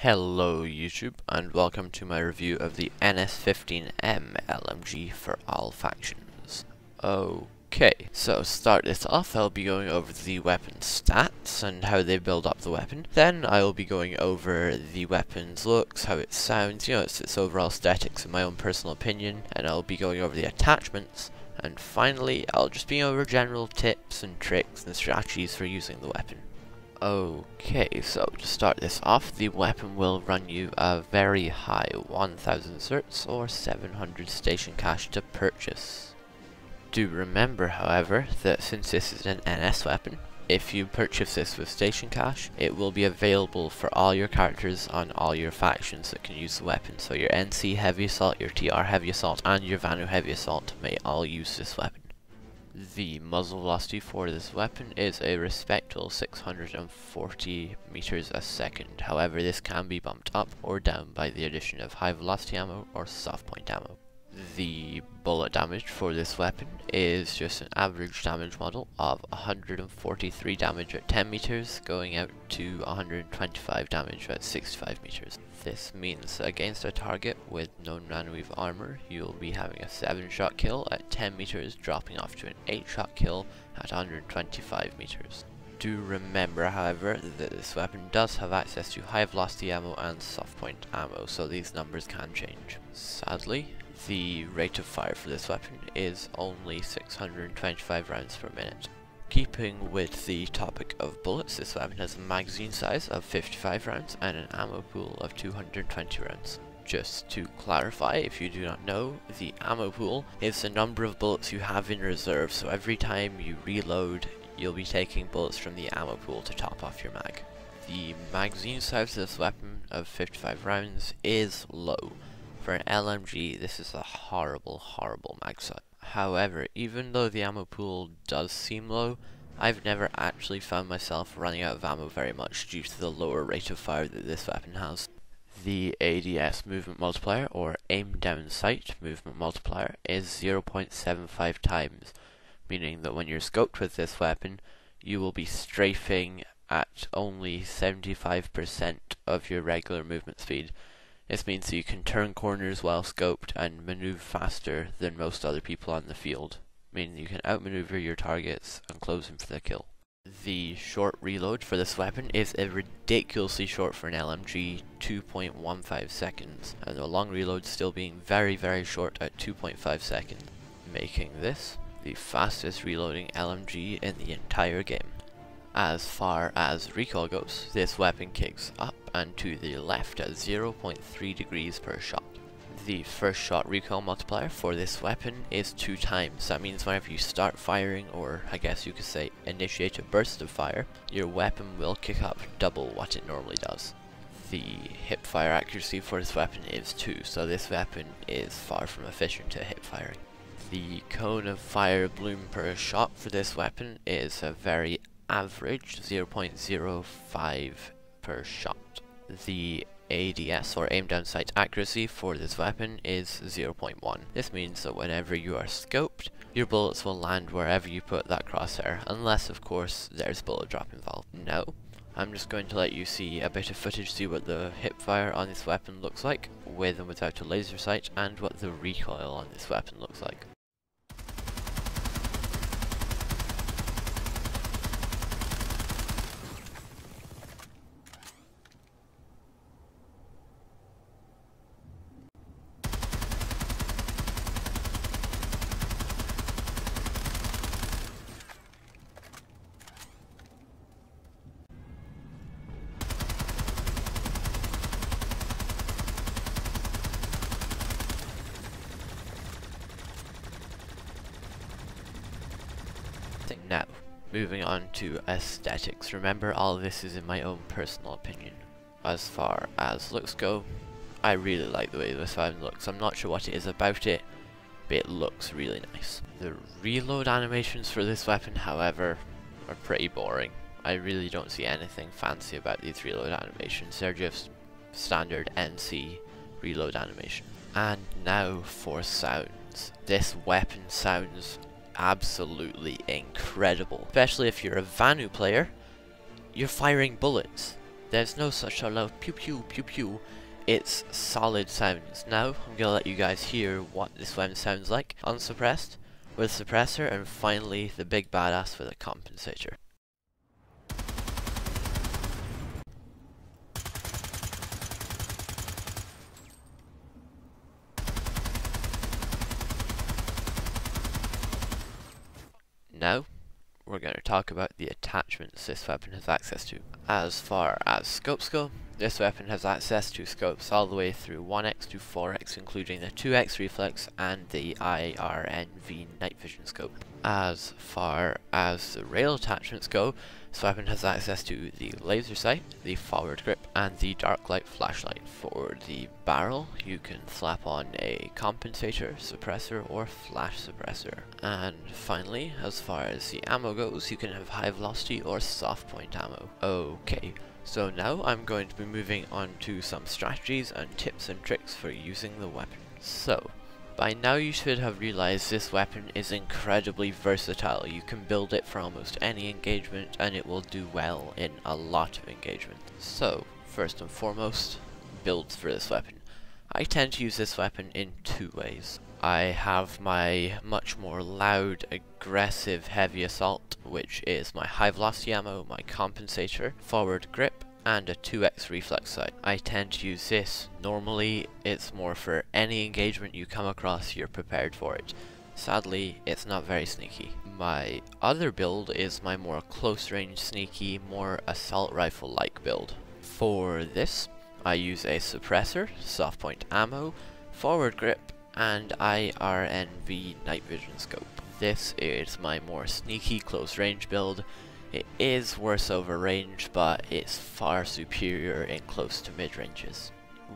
Hello YouTube, and welcome to my review of the NS-15m LMG for all factions. Okay, so to start this off, I'll be going over the weapon stats and how they build up the weapon. Then I will be going over the weapon's looks, how it sounds, its overall aesthetics in my own personal opinion, and I'll be going over the attachments. And finally, I'll just be over general tips and tricks and strategies for using the weapon. Okay, so to start this off, the weapon will run you a very high 1000 certs or 700 station cash to purchase. Do remember, however, that since this is an NS weapon, if you purchase this with station cash, it will be available for all your characters on all your factions that can use the weapon. So your NC Heavy Assault, your TR Heavy Assault, and your Vanu Heavy Assault may all use this weapon. The muzzle velocity for this weapon is a respectable 640 meters a second. However, this can be bumped up or down by the addition of high velocity ammo or soft point ammo. The bullet damage for this weapon is just an average damage model of 143 damage at 10 meters, going out to 125 damage at 65 meters. This means against a target with no nanoweave armor, you'll be having a 7-shot kill at 10 meters, dropping off to an 8-shot kill at 125 meters. Do remember, however, that this weapon does have access to high velocity ammo and soft point ammo, so these numbers can change. Sadly, the rate of fire for this weapon is only 625 rounds per minute. Keeping with the topic of bullets, this weapon has a magazine size of 55 rounds and an ammo pool of 220 rounds. Just to clarify, if you do not know, the ammo pool is the number of bullets you have in reserve, so every time you reload, you'll be taking bullets from the ammo pool to top off your mag. The magazine size of this weapon of 55 rounds is low. For an LMG, this is a horrible mag size. However, even though the ammo pool does seem low, I've never actually found myself running out of ammo very much due to the lower rate of fire that this weapon has. The ADS movement multiplier, or aim down sight movement multiplier, is 0.75 times, meaning that when you're scoped with this weapon, you will be strafing at only 75% of your regular movement speed. This means that you can turn corners while scoped and maneuver faster than most other people on the field, meaning you can outmaneuver your targets and close them for the kill. The short reload for this weapon is ridiculously short for an LMG, 2.15 seconds, and the long reload still being very short at 2.5 seconds, making this the fastest reloading LMG in the entire game. As far as recoil goes, this weapon kicks up and to the left at 0.3 degrees per shot. The first shot recoil multiplier for this weapon is 2 times. That means whenever you start firing, or I guess you could say initiate a burst of fire, your weapon will kick up double what it normally does. The hip fire accuracy for this weapon is 2, so this weapon is far from efficient at hip firing. The cone of fire bloom per shot for this weapon is a very average 0.05 per shot. The ADS, or aim down sight accuracy, for this weapon is 0.1. This means that whenever you are scoped, your bullets will land wherever you put that crosshair, unless of course there's bullet drop involved. Now, I'm just going to let you see a bit of footage, see what the hip fire on this weapon looks like, with and without a laser sight, and what the recoil on this weapon looks like. Now, moving on to aesthetics. Remember, all of this is in my own personal opinion. As far as looks go, I really like the way this weapon looks. I'm not sure what it is about it, but it looks really nice. The reload animations for this weapon, however, are pretty boring. I really don't see anything fancy about these reload animations. They're just standard NC reload animation. And now for sounds. This weapon sounds absolutely incredible, especially if you're a Vanu player. You're firing bullets. there's no such a loud pew pew pew pew. It's solid sounds. Now I'm gonna let you guys hear what this weapon sounds like unsuppressed, with suppressor, and finally the big badass with a compensator. Now we're going to talk about the attachments this weapon has access to. As far as scopes go, this weapon has access to scopes all the way through 1x to 4x, including the 2x reflex and the IRNV night vision scope. As far as the rail attachments go, this weapon has access to the laser sight, the forward grip, and the dark light flashlight. For the barrel, you can slap on a compensator, suppressor, or flash suppressor. And finally, as far as the ammo goes, you can have high velocity or soft point ammo. Okay, so now I'm going to be moving on to some strategies and tips and tricks for using the weapon. So, by now you should have realized this weapon is incredibly versatile. You can build it for almost any engagement and it will do well in a lot of engagement. So, first and foremost, builds for this weapon. I tend to use this weapon in two ways. I have my much more loud, aggressive, heavy assault, which is my high velocity ammo, my compensator, forward grip, and a 2x reflex sight. I tend to use this. Normally it's more for any engagement you come across, you're prepared for it. Sadly, it's not very sneaky. My other build is my more close range sneaky, more assault rifle like build. For this, I use a suppressor, soft point ammo, forward grip, and IRNV night vision scope. This is my more sneaky close range build. It is worse over range, but it's far superior in close to mid ranges.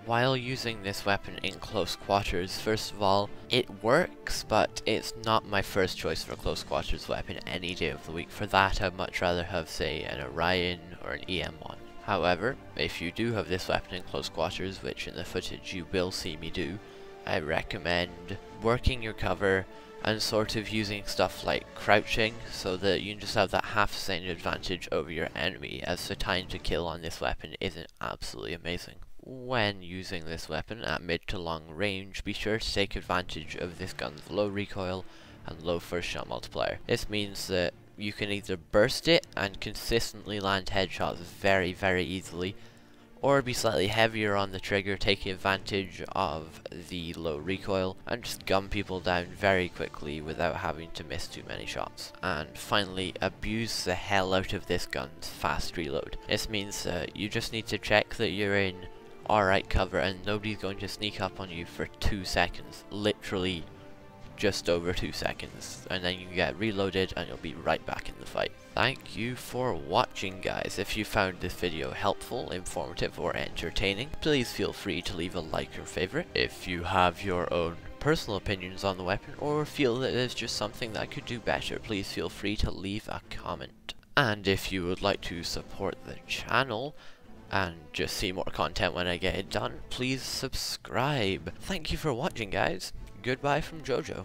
While using this weapon in close quarters, first of all, it works, but it's not my first choice for a close quarters weapon any day of the week. For that, I'd much rather have, say, an Orion or an EM1. However, if you do have this weapon in close quarters, which in the footage you will see me do, I recommend working your cover and sort of using stuff like crouching so that you can just have that half second advantage over your enemy, as the time to kill on this weapon isn't absolutely amazing. When using this weapon at mid to long range, be sure to take advantage of this gun's low recoil and low first shot multiplier. This means that you can either burst it and consistently land headshots very easily, or be slightly heavier on the trigger, taking advantage of the low recoil and just gun people down very quickly without having to miss too many shots. And finally, abuse the hell out of this gun's fast reload. This means that you just need to check that you're in alright cover and nobody's going to sneak up on you for 2 seconds. Literally just over 2 seconds, and then you get reloaded and you'll be right back in the fight. Thank you for watching, guys. If you found this video helpful, informative, or entertaining, please feel free to leave a like or favorite. If you have your own personal opinions on the weapon or feel that there's just something that I could do better, please feel free to leave a comment. And if you would like to support the channel and just see more content when I get it done, please subscribe. Thank you for watching, guys. Goodbye from JoJo.